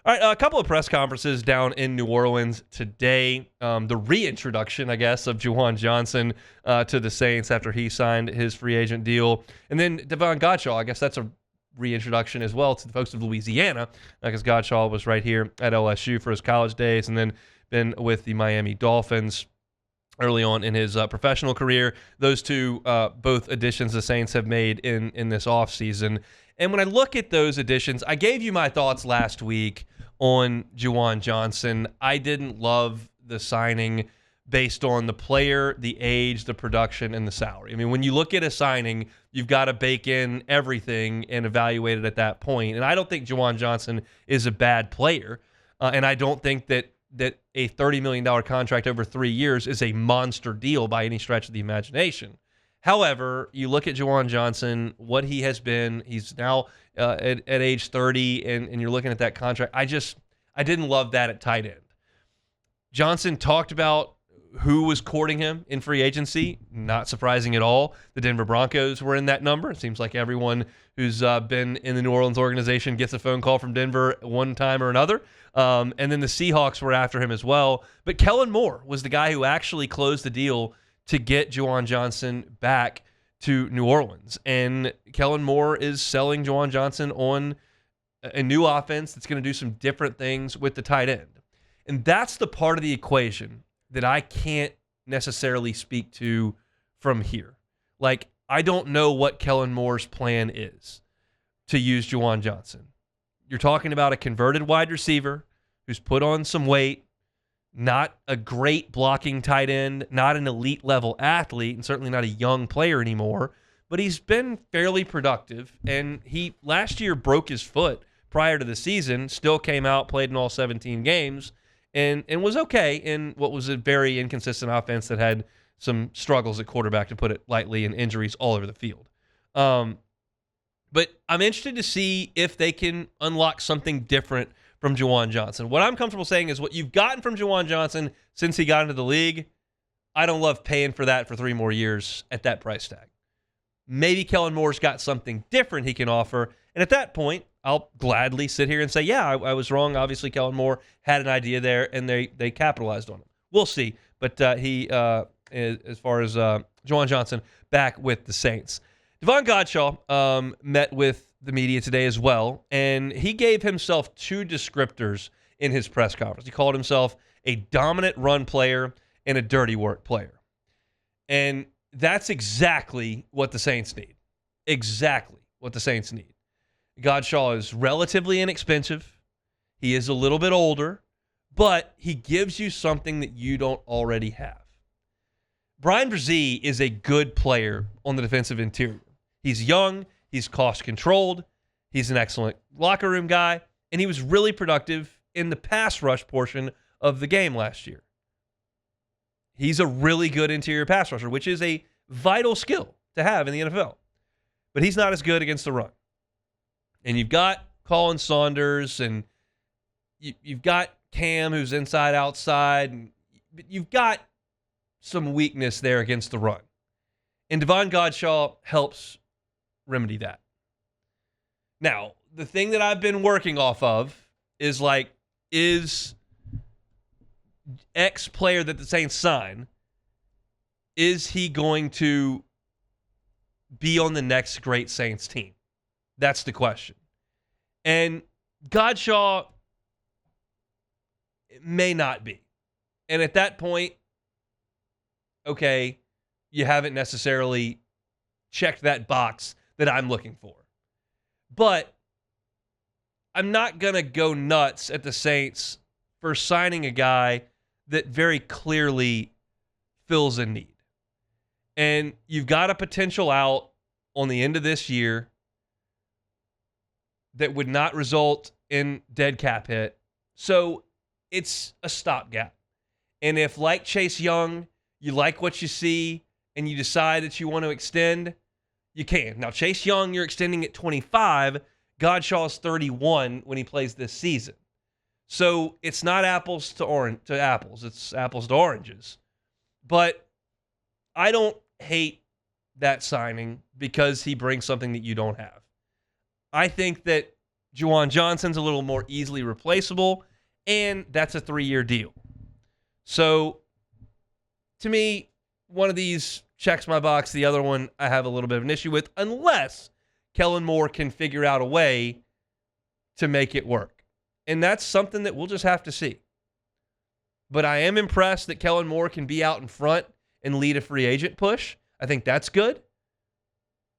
All right, a couple of press conferences down in New Orleans today. The reintroduction, I guess, of Juwan Johnson to the Saints after he signed his free agent deal. And then Davon Godchaux, I guess that's a reintroduction as well to the folks of Louisiana, because Godchaux was right here at LSU for his college days and then been with the Miami Dolphins early on in his professional career. Those two, both additions the Saints have made in this offseason. And when I look at those additions, I gave you my thoughts last week on Juwan Johnson. I didn't love the signing based on the player, the age, the production, and the salary. I mean, when you look at a signing, you've got to bake in everything and evaluate it at that point. And I don't think Juwan Johnson is a bad player. And I don't think that a $30 million contract over 3 years is a monster deal by any stretch of the imagination. However, you look at Juwan Johnson, what he has been. He's now at age 30, and you're looking at that contract. I didn't love that at tight end. Johnson talked about who was courting him in free agency. Not surprising at all. The Denver Broncos were in that number. It seems like everyone who's been in the New Orleans organization gets a phone call from Denver one time or another. And then the Seahawks were after him as well. But Kellen Moore was the guy who actually closed the deal to get Juwan Johnson back to New Orleans. And Kellen Moore is selling Juwan Johnson on a new offense that's going to do some different things with the tight end. And that's the part of the equation that I can't necessarily speak to from here. Like, I don't know what Kellen Moore's plan is to use Juwan Johnson. You're talking about a converted wide receiver who's put on some weight, not a great blocking tight end, not an elite level athlete, and certainly not a young player anymore, but he's been fairly productive. And he last year broke his foot prior to the season, still came out, played in all 17 games, and was okay in what was a very inconsistent offense that had some struggles at quarterback, to put it lightly, and injuries all over the field. But I'm interested to see if they can unlock something different from Juwan Johnson. What I'm comfortable saying is what you've gotten from Juwan Johnson since he got into the league, I don't love paying for that for 3 more years at that price tag. Maybe Kellen Moore's got something different he can offer, and at that point, I'll gladly sit here and say, yeah, I was wrong. Obviously, Kellen Moore had an idea there, and they capitalized on it. We'll see. But he, as far as Juwan Johnson, back with the Saints. Davon Godchaux met with the media today as well, and he gave himself 2 descriptors in his press conference. He called himself a dominant run player and a dirty work player. And that's exactly what the Saints need. Exactly what the Saints need. Godchaux is relatively inexpensive. He is a little bit older, but he gives you something that you don't already have. Brian Brzee is a good player on the defensive interior. He's young. He's cost-controlled. He's an excellent locker room guy, and he was really productive in the pass rush portion of the game last year. He's a really good interior pass rusher, which is a vital skill to have in the NFL. But he's not as good against the run. And you've got Colin Saunders, and you've got Cam, who's inside-outside, and you've got some weakness there against the run. And Davon Godchaux helps remedy that. Now, the thing that I've been working off of is X player that the Saints sign, is he going to be on the next great Saints team? That's the question. And Godchaux may not be. And at that point, okay, you haven't necessarily checked that box that I'm looking for. But I'm not going to go nuts at the Saints for signing a guy that very clearly fills a need. And you've got a potential out on the end of this year that would not result in dead cap hit. So it's a stopgap. And if, like Chase Young, you like what you see and you decide that you want to extend, you can. Now, Chase Young, you're extending at 25. Godchaux's 31 when he plays this season. So it's not apples to apples. It's apples to oranges. But I don't hate that signing because he brings something that you don't have. I think that Juwan Johnson's a little more easily replaceable, and that's a 3-year deal. So, to me, one of these checks my box. The other one I have a little bit of an issue with, unless Kellen Moore can figure out a way to make it work. And that's something that we'll just have to see. But I am impressed that Kellen Moore can be out in front and lead a free agent push. I think that's good.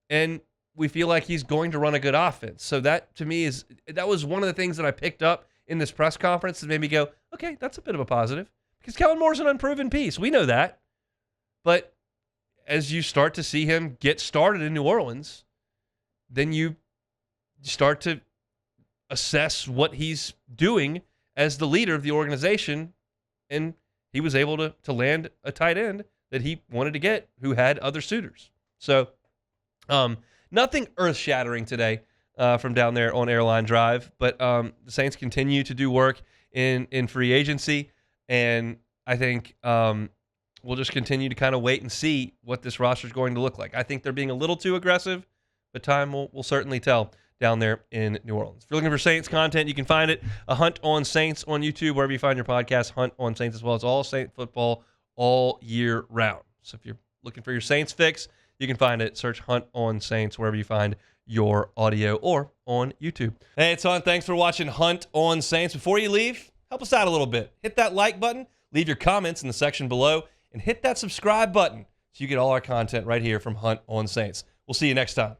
And we feel like he's going to run a good offense. So that, to me, that was one of the things that I picked up in this press conference that made me go, okay, that's a bit of a positive. Because Kellen Moore's an unproven piece. We know that. But as you start to see him get started in New Orleans, then you start to assess what he's doing as the leader of the organization. And he was able to land a tight end that he wanted to get who had other suitors. So nothing earth-shattering today from down there on Airline Drive. But the Saints continue to do work in free agency. And I think we'll just continue to kind of wait and see what this roster is going to look like. I think they're being a little too aggressive, but time will certainly tell down there in New Orleans. If you're looking for Saints content, you can find it. A Hunt on Saints on YouTube, wherever you find your podcast, Hunt on Saints as well. It's all Saint football all year round. So if you're looking for your Saints fix, you can find it. Search Hunt on Saints wherever you find your audio or on YouTube. Hey, it's Hunt. Thanks for watching Hunt on Saints. Before you leave, help us out a little bit. Hit that like button, leave your comments in the section below, and hit that subscribe button so you get all our content right here from Hunt on Saints. We'll see you next time.